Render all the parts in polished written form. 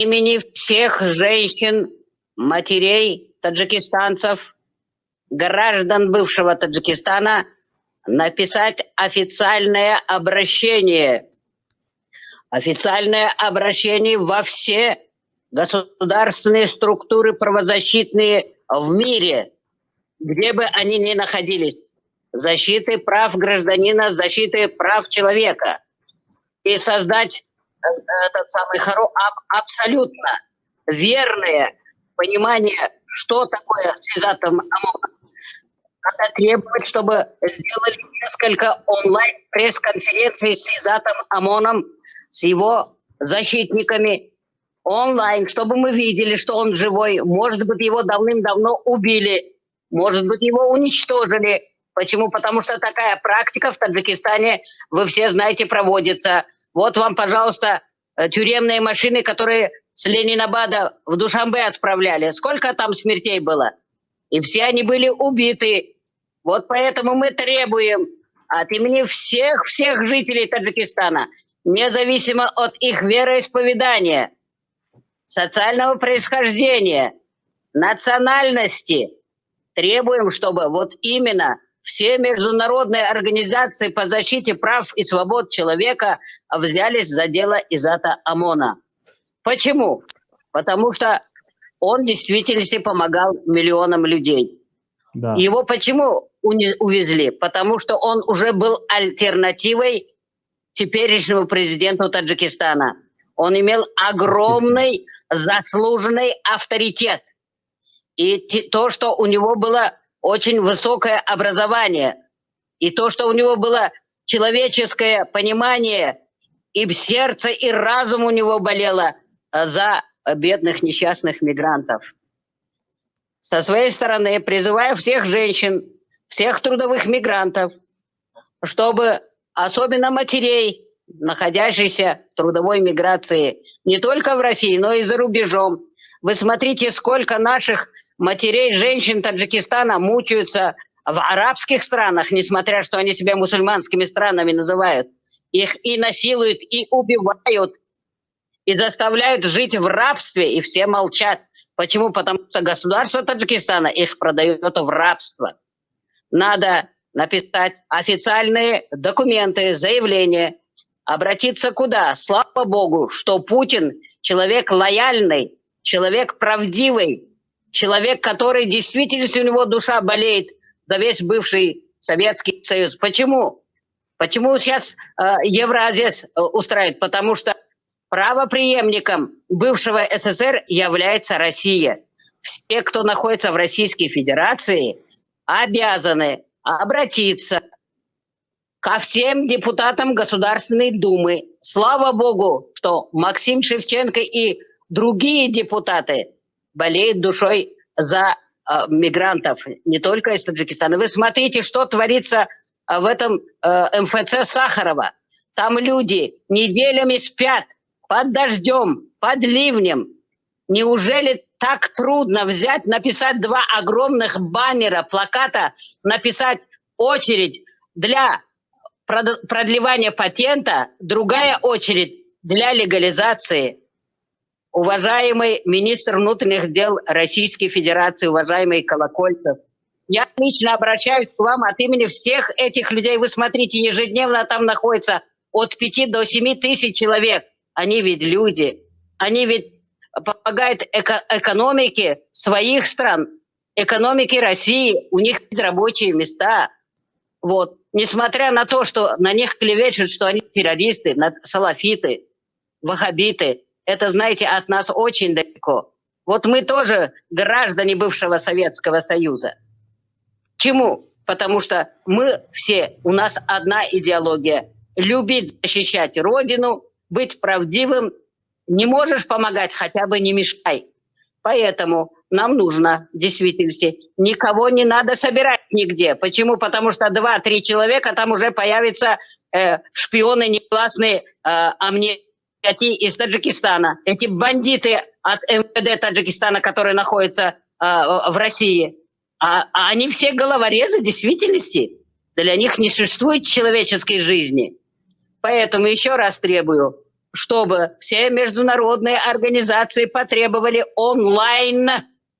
имени всех женщин, матерей таджикистанцев, граждан бывшего Таджикистана написать официальное обращение во все государственные структуры правозащитные в мире, где бы они ни находились, защиты прав гражданина, защиты прав человека, и создать этот самый абсолютно верное понимание, что такое Сизатом ОМОН. Надо требовать, чтобы сделали несколько онлайн-пресс-конференций с Сизатом ОМОНом, с его защитниками онлайн, чтобы мы видели, что он живой. Может быть, его давным-давно убили, может быть, его уничтожили. Почему? Потому что такая практика в Таджикистане, вы все знаете, проводится. Вот вам, пожалуйста, тюремные машины, которые с Ленинабада в Душанбе отправляли. Сколько там смертей было? И все они были убиты. Вот поэтому мы требуем от имени всех жителей Таджикистана, независимо от их вероисповедания, социального происхождения, национальности, требуем, чтобы вот именно все международные организации по защите прав и свобод человека взялись за дело Изата ОМОНа. Почему? Потому что он в действительности помогал миллионам людей. Да. Его почему увезли? Потому что он уже был альтернативой теперешнему президенту Таджикистана. Он имел огромный заслуженный авторитет. И то, что у него было очень высокое образование, и то, что у него было человеческое понимание, и в сердце, и разум у него болело за бедных несчастных мигрантов. Со своей стороны призываю всех женщин, всех трудовых мигрантов, чтобы особенно матерей, находящихся в трудовой миграции, не только в России, но и за рубежом. Вы смотрите, сколько наших матерей, женщин Таджикистана мучаются в арабских странах, несмотря что они себя мусульманскими странами называют. Их и насилуют, и убивают, и заставляют жить в рабстве, и все молчат. Почему? Потому что государство Таджикистана их продает в рабство. Надо написать официальные документы, заявления, обратиться куда? Слава Богу, что Путин человек лояльный, человек правдивый, человек, который действительно, у него душа болеет за весь бывший Советский Союз. Почему? Почему сейчас Евразес устраивает? Потому что правопреемником бывшего СССР является Россия. Все, кто находится в Российской Федерации, обязаны обратиться ко всем депутатам Государственной Думы. Слава Богу, что Максим Шевченко и другие депутаты болеют душой за мигрантов, не только из Таджикистана. Вы смотрите, что творится в этом МФЦ Сахарова. Там люди неделями спят под дождем, под ливнем. Неужели так трудно взять, написать 2 огромных баннера, плаката, написать очередь для продлевания патента, другая очередь для легализации? Уважаемый министр внутренних дел Российской Федерации, уважаемый Колокольцев, я лично обращаюсь к вам от имени всех этих людей. Вы смотрите, ежедневно там находится от 5 до 7 тысяч человек. Они ведь люди, они ведь помогают экономике своих стран, экономике России, у них рабочие места. Вот. Несмотря на то, что на них клевещут, что они террористы, салафиты, ваххабиты, это, знаете, от нас очень далеко. Вот мы тоже граждане бывшего Советского Союза. Почему? Потому что мы все, у нас одна идеология. Любить, защищать Родину, быть правдивым. Не можешь помогать, хотя бы не мешай. Поэтому нам нужно, в действительности, никого не надо собирать нигде. Почему? Потому что 2-3 человека, там уже появятся шпионы негласные из Таджикистана. Эти бандиты от МВД Таджикистана, которые находятся в России. А они все головорезы в действительности. Для них не существует человеческой жизни. Поэтому еще раз требую, чтобы все международные организации потребовали онлайн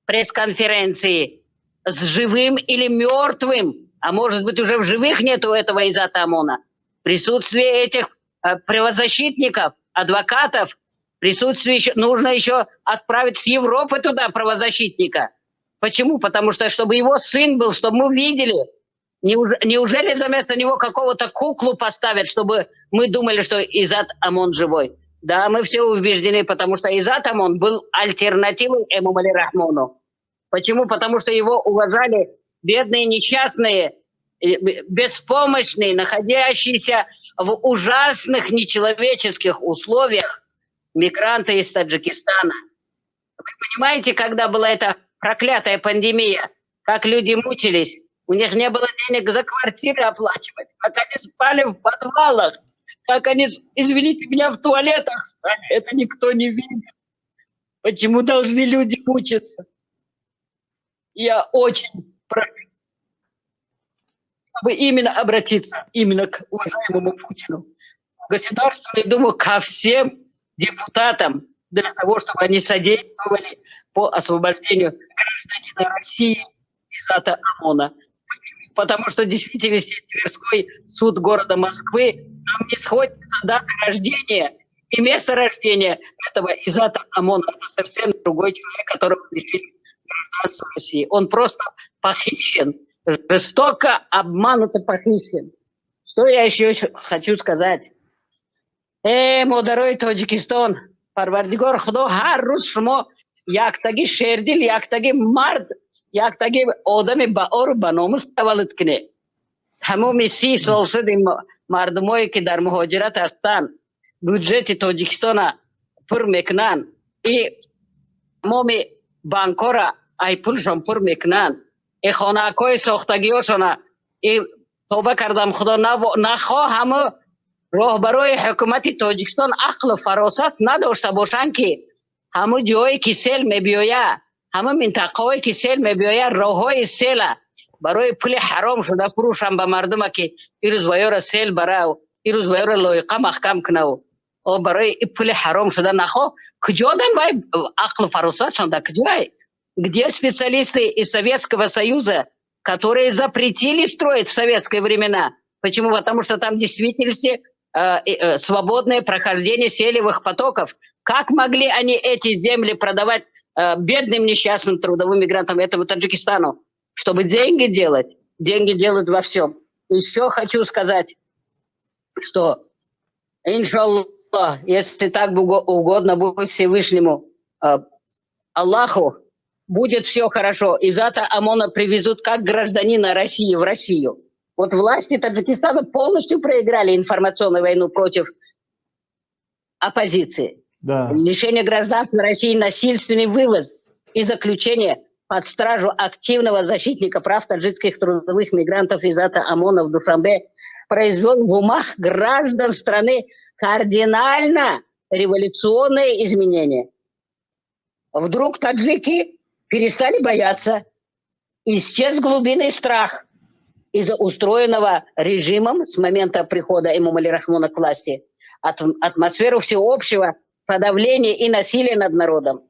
пресс-конференции с живым или мертвым, а может быть уже в живых нету этого Изата ОМОНа, присутствие этих правозащитников, адвокатов, присутствие еще, нужно еще отправить в Европу туда правозащитника. Почему? Потому что, чтобы его сын был, чтобы мы видели. Неужели вместо него какого-то куклу поставят, чтобы мы думали, что Изат ОМОН живой? Да, мы все убеждены, потому что Изат ОМОН был альтернативой Эмомали Рахмону. Почему? Потому что его уважали бедные, несчастные, беспомощные, находящиеся в ужасных нечеловеческих условиях мигранты из Таджикистана. Вы понимаете, когда была эта проклятая пандемия, как люди мучились, у них не было денег за квартиры оплачивать, как они спали в подвалах, как они, извините меня, в туалетах спали, это никто не видит. Почему должны люди мучиться? Я очень прошу, чтобы именно обратиться именно к уважаемому Путину, Государственную Думу, ко всем депутатам, для того, чтобы они содействовали по освобождению гражданина России Изата ОМОНа. Потому что в действительности Тверской суд города Москвы нам не сходит дата рождения и место рождения этого Изата ОМОНа. Это совсем другой человек, которого лишили гражданства России. Он просто похищен, жестоко обманут и похищен. Что я еще хочу сказать? Мой дорогой Таджикистан, Парвардигор Худо har ruz shmo yaktagi sherdil, yaktagi mard, yaktagi odami baor banomuz tavallud kune. Tamomi 30 sol shud in mardumoi ke dar muhajirat hastan budjeti Таджикистана pur meknan и tamomi bankora ay pulshon pur meknan e khonakoy sokhtagioshona e toba kardam khudo nakhoham راهبرای حکومت تاجیکستان عقل و فراست نداشته باشند که همه جایی که سیل میبیاید، همه منطقه‌هایی که سیل میبیاید، راههای سیل برای پول حرام شده فروشن به مردم که این روز ویار سیل برای این روز ویار لایقه محکم کنه و برای پول حرام شده نخوا کجا دن وای عقل و فراست شده کجای؟ Где специалисты из Советского Союза, которые запретили строить в советские времена? Почему? Потому что там в действительности свободное прохождение селевых потоков. Как могли они эти земли продавать бедным несчастным трудовым мигрантам этого Таджикистану? Чтобы деньги делать. Деньги делают во всем. Еще хочу сказать, что, иншаллах, если так угодно будет Всевышнему Аллаху, будет все хорошо. Изата ОМОНа привезут как гражданина России в Россию. Вот власти Таджикистана полностью проиграли информационную войну против оппозиции. Да. Лишение гражданства России, насильственный вывоз и заключение под стражу активного защитника прав таджикских трудовых мигрантов Изата ОМОНа в Душанбе произвел в умах граждан страны кардинально революционные изменения. Вдруг таджики перестали бояться, исчез глубинный страх из-за устроенного режимом с момента прихода Эмомали Рахмона к власти, атмосферу всеобщего подавления и насилия над народом.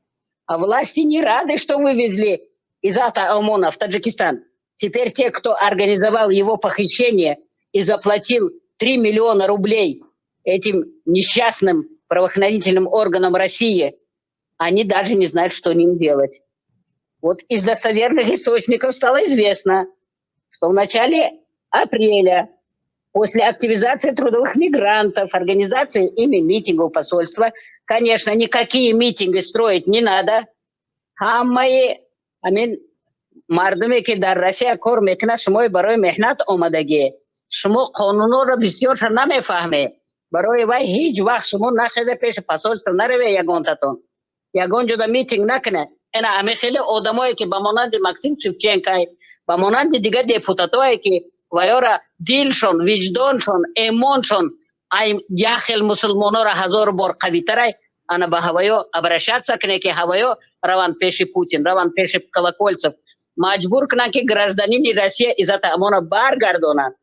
А власти не рады, что вывезли Изата ОМОНа в Таджикистан. Теперь те, кто организовал его похищение и заплатил 3 миллиона рублей этим несчастным правоохранительным органам России, они даже не знают, что им делать. Вот из достоверных источников стало известно, что в начале апреля, после активизации трудовых мигрантов, организации ими митингов посольства, конечно, никакие митинги строить не надо. Мардуме ки дар Россия кор мекунад шумои барои меҳнат омадагӣ. Шумо қонунҳоро бисёрша намефаҳмед. Барои вай ҳеҷ вақт шумо нахезе пеши посольства наравед ягонтатон. Ягон ҷода митинг накунед. Ина ҳамин хеле одамое ки ба монанди Максим Шевченко, ба монанди дигар депутатое ки вайора дилшон, виҷдоншон, эмоншон ай яхел мусулмонора ҳазор бор қавитарай, ана ба ҳавоё обращаться кунед ки ҳавоё раванд пеши Путин, раванд пеши Колокольцев. Маҷбур кунанд ки гражданини Россия Изата ОМОНа баргардонанд.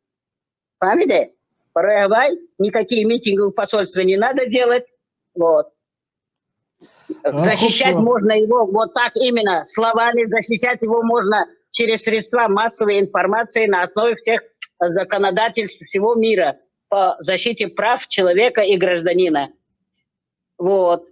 Фаҳмиде? Барои ҳавай никакие митинги в посольстве не надо делать. Вот. Защищать можно его вот так именно, словами, защищать его можно через средства массовой информации на основе всех законодательств всего мира по защите прав человека и гражданина. Вот.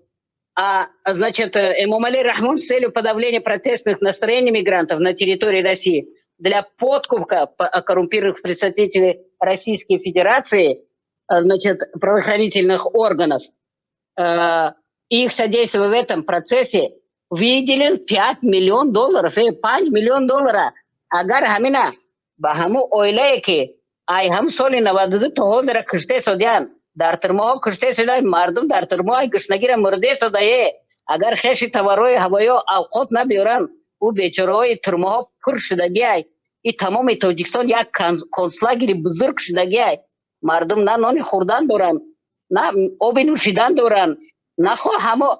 Значит, Эмомали Рахмон с целью подавления протестных настроений мигрантов на территории России для подкупа коррумпированных представителей Российской Федерации, значит, правоохранительных органов, их содействие в этом процессе выделил $5 миллионов, $5 миллиона. Агар хамина бахаму ойлайки айхам соли навадуду тохозара кыште содян дар турмо кыште содай мардум дар турмо ай кышнагира мурде содае агар хеши таварой хавайо авқот набиёран у бечораҳои турмоҳо пур шудаги ай и тамоми Тоҷикистон як концлагери бузург шудаги ай мардум на нони хӯрдан доранд на оби нӯшидан доранд нахо ҳамо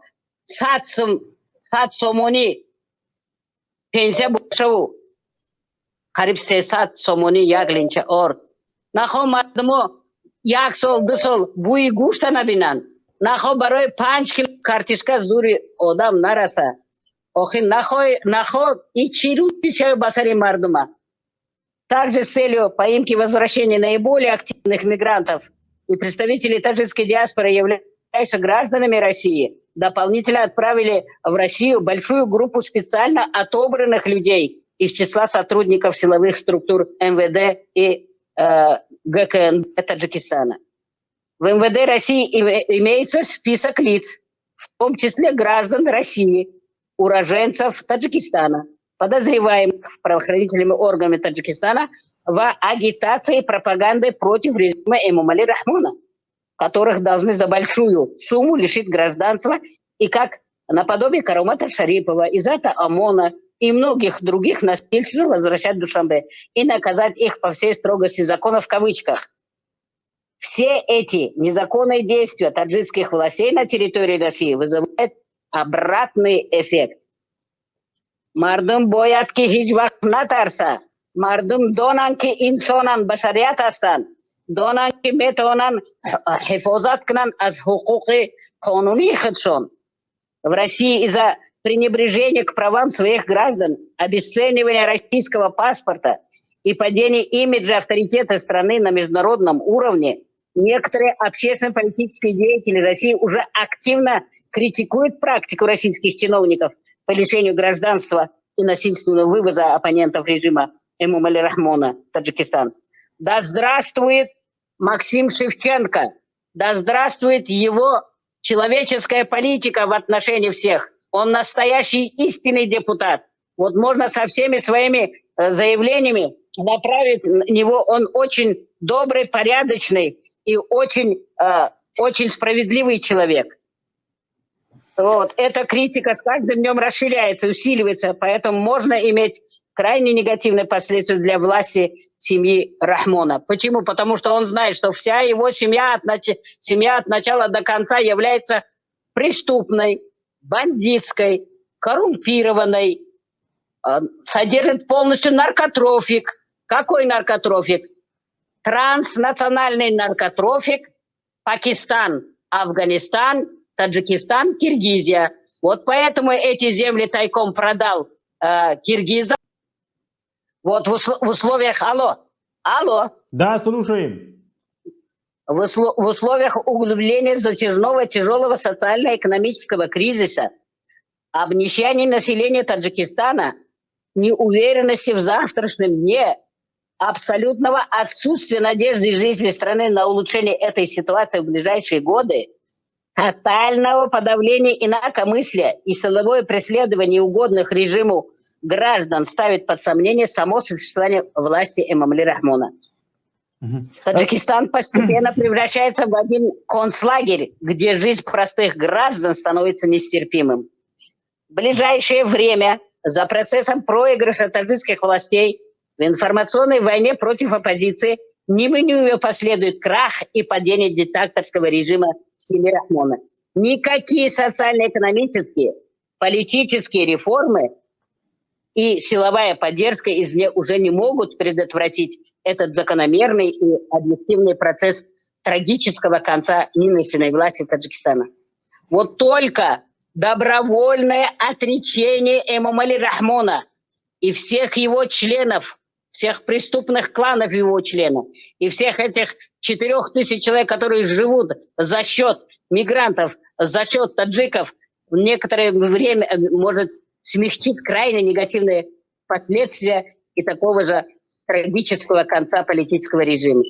100 сомонӣ пенсия бошаву қариб 300 сомонӣ як ленча орд нахо мардумо 1 сол 2 сол бӯи гӯшта набинанд нахо барои 5 кило картишка зури одам нараса охир нахо и чи рӯз пишави ба сари мардума. Также с целью поимки и возвращения наиболее активных мигрантов и представителей таджикской диаспоры, являющихся гражданами России, дополнительно отправили в Россию большую группу специально отобранных людей из числа сотрудников силовых структур МВД и ГКН Таджикистана. В МВД России имеется список лиц, в том числе граждан России, уроженцев Таджикистана, подозреваемых правоохранительными органами Таджикистана в агитации и пропаганде против режима Эмомали Рахмона, которых должны за большую сумму лишить гражданства и как наподобие Карумата Шарипова, Изата Омона и многих других насильственно возвращать в Душанбе и наказать их по всей строгости закона в кавычках. Все эти незаконные действия таджикских властей на территории России вызывают обратный эффект. Мардум бояд ки ҳеҷ вақт натарса, мардум донанд ки инсонанд, башарият ҳастанд, донанд ки метавонанд ҳифозат кунанд аз ҳуқуқи қонунии худшон. В России из-за пренебрежения к правам своих граждан, обесценивания российского паспорта и падения имиджа авторитета страны на международном уровне некоторые общественно-политические деятели России уже активно критикуют практику российских чиновников по лишению гражданства и насильственного вывоза оппонентов режима Эмомали Рахмона, Таджикистан. Да здравствует Максим Шевченко! Да здравствует его человеческая политика в отношении всех! Он настоящий истинный депутат. Вот можно со всеми своими заявлениями направить на него. Он очень добрый, порядочный и очень справедливый человек. Вот. Эта критика с каждым днем расширяется, усиливается, поэтому можно иметь крайне негативные последствия для власти семьи Рахмона. Почему? Потому что он знает, что вся его семья от начала до конца является преступной, бандитской, коррумпированной, содержит полностью наркотрафик. Какой наркотрафик? Транснациональный наркотрафик. Пакистан, Афганистан, Таджикистан, Киргизия. Вот поэтому эти земли тайком продал киргизам. Вот в условиях... Алло. Да, слушаем. В условиях углубления затяжного тяжелого социально-экономического кризиса, обнищания населения Таджикистана, неуверенности в завтрашнем дне, абсолютного отсутствия надежды жизни страны на улучшение этой ситуации в ближайшие годы, тотального подавления инакомыслия и силовое преследование угодных режиму граждан ставит под сомнение само существование власти Эмомали Рахмона. Таджикистан постепенно превращается в один концлагерь, где жизнь простых граждан становится нестерпимым. В ближайшее время за процессом проигрыша таджикских властей в информационной войне против оппозиции неминуемо последует крах и падение диктаторского режима семьи Рахмона. Никакие социально-экономические, политические реформы и силовая поддержка извне уже не могут предотвратить этот закономерный и объективный процесс трагического конца нынешней власти Таджикистана. Вот только добровольное отречение Эмомали Рахмона и всех его членов, всех преступных кланов его членов, и всех этих 4000 человек, которые живут за счет мигрантов, за счет таджиков, в некоторое время может смягчить крайне негативные последствия и такого же трагического конца политического режима.